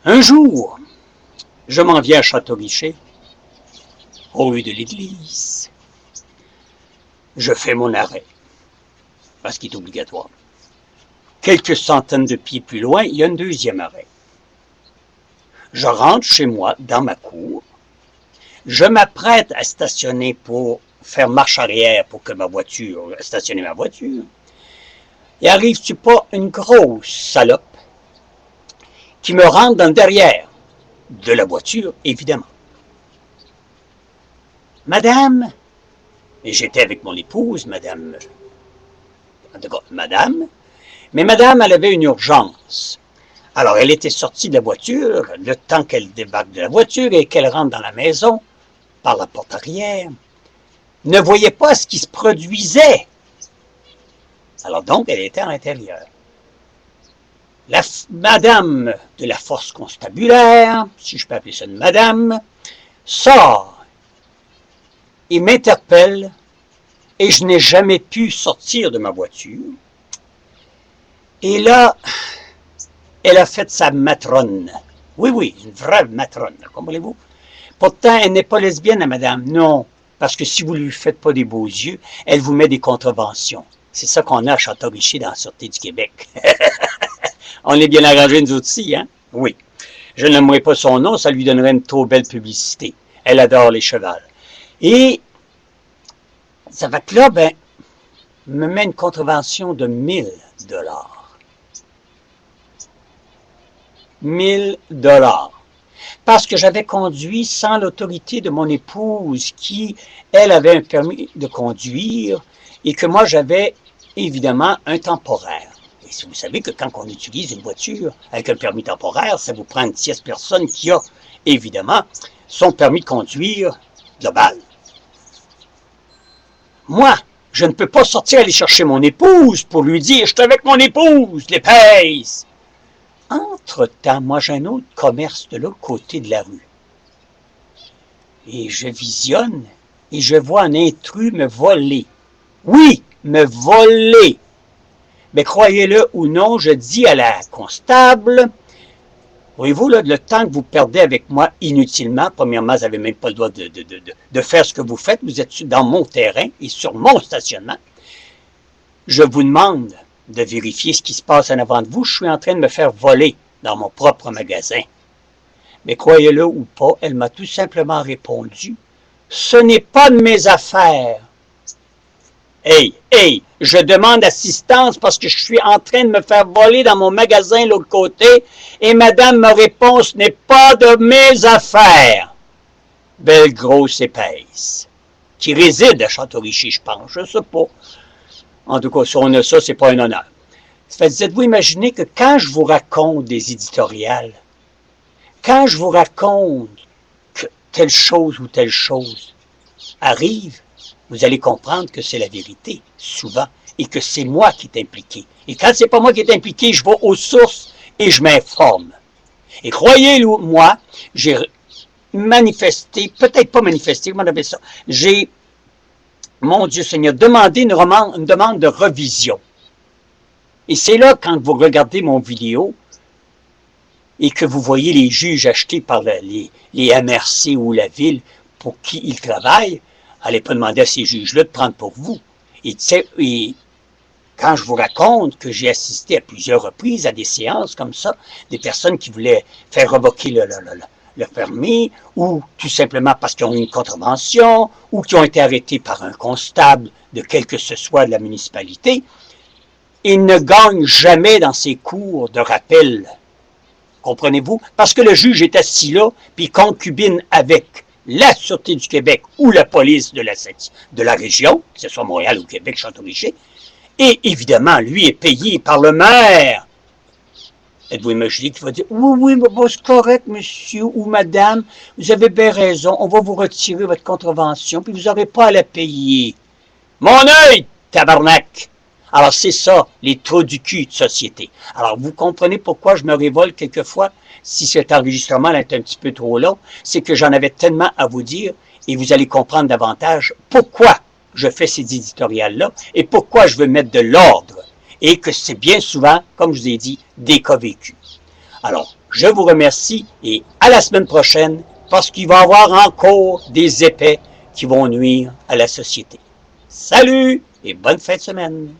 Un jour, je m'en viens à Château-Richer, rue de l'église. Je fais mon arrêt, parce qu'il est obligatoire. Quelques centaines de pieds plus loin, il y a un deuxième arrêt. Je rentre chez moi, dans ma cour. Je m'apprête à stationner pour faire marche arrière pour que stationner ma voiture. Et arrive-tu pas une grosse salope qui me rentre dans le derrière de la voiture, évidemment. Madame, et j'étais avec mon épouse, madame, mais madame, elle avait une urgence. Alors, elle était sortie de la voiture, le temps qu'elle débarque de la voiture et qu'elle rentre dans la maison, par la porte arrière, ne voyait pas ce qui se produisait. Alors donc, elle était à l'intérieur. La madame de la force constabulaire, si je peux appeler ça une madame, sort et m'interpelle et je n'ai jamais pu sortir de ma voiture. Et là, elle a fait sa matrone. Oui, une vraie matrone, comprenez-vous? Pourtant, elle n'est pas lesbienne, la madame. Non, parce que si vous ne lui faites pas des beaux yeux, elle vous met des contraventions. C'est ça qu'on a à Château-Richer dans la Sûreté du Québec. On est bien arrangés, nous aussi, hein? Oui. Je n'aimerais pas son nom, ça lui donnerait une trop belle publicité. Elle adore les chevals. Et ça fait que là, me met une contravention de 1000 $. 1000 $. Parce que j'avais conduit sans l'autorité de mon épouse qui, elle, avait un permis de conduire et que moi, j'avais évidemment un temporaire. Et si vous savez que quand on utilise une voiture avec un permis temporaire, ça vous prend une tierce personne qui a, évidemment, son permis de conduire global. Moi, je ne peux pas sortir aller chercher mon épouse pour lui dire « Je suis avec mon épouse, l'épaisse !» Entre-temps, moi, j'ai un autre commerce de l'autre côté de la rue. Et je visionne et je vois un intrus me voler. Oui, me voler. Mais croyez-le ou non, je dis à la constable, voyez-vous, là, le temps que vous perdez avec moi inutilement, premièrement, vous n'avez même pas le droit de faire ce que vous faites, vous êtes dans mon terrain et sur mon stationnement. Je vous demande de vérifier ce qui se passe en avant de vous. Je suis en train de me faire voler dans mon propre magasin. Mais croyez-le ou pas, elle m'a tout simplement répondu, ce n'est pas de mes affaires. Hey, je demande assistance parce que je suis en train de me faire voler dans mon magasin de l'autre côté et madame me répond, ce n'est pas de mes affaires. Belle grosse épaisse, qui réside à Château-Richer, je pense, je sais pas. En tout cas, si on a ça, c'est pas un honneur. Ça fait, vous imaginez que quand je vous raconte des éditoriales, quand je vous raconte que telle chose ou telle chose arrive, vous allez comprendre que c'est la vérité, souvent, et que c'est moi qui est impliqué. Et quand c'est pas moi qui est impliqué, je vais aux sources et je m'informe. Et croyez-moi, j'ai manifesté, peut-être pas manifesté, comment on appelle ça, j'ai, mon Dieu Seigneur, demandé une demande de revision. Et c'est là, quand vous regardez mon vidéo, et que vous voyez les juges achetés par les MRC ou la ville pour qui ils travaillent, allez pas demander à ces juges-là de prendre pour vous. Et quand je vous raconte que j'ai assisté à plusieurs reprises à des séances comme ça, des personnes qui voulaient faire revoquer le permis, ou tout simplement parce qu'ils ont eu une contravention, ou qui ont été arrêtés par un constable de quel que ce soit de la municipalité, ils ne gagnent jamais dans ces cours de rappel. Comprenez-vous? Parce que le juge est assis là, puis concubine avec la Sûreté du Québec ou la police de la région, que ce soit Montréal ou Québec, Château-Richer, et évidemment, lui est payé par le maire. Êtes-vous imaginé qu'il va dire « Oui, c'est correct, monsieur ou madame, vous avez bien raison, on va vous retirer votre contravention, puis vous n'aurez pas à la payer. » Mon œil, tabarnak! Alors c'est ça, les trous du cul de société. Alors vous comprenez pourquoi je me révolte quelquefois, si cet enregistrement est un petit peu trop long, c'est que j'en avais tellement à vous dire, et vous allez comprendre davantage pourquoi je fais ces éditoriales-là, et pourquoi je veux mettre de l'ordre, et que c'est bien souvent, comme je vous ai dit, des cas vécus. Alors, Je vous remercie et à la semaine prochaine parce qu'il va y avoir encore des épais qui vont nuire à la société. Salut et bonne fin de semaine!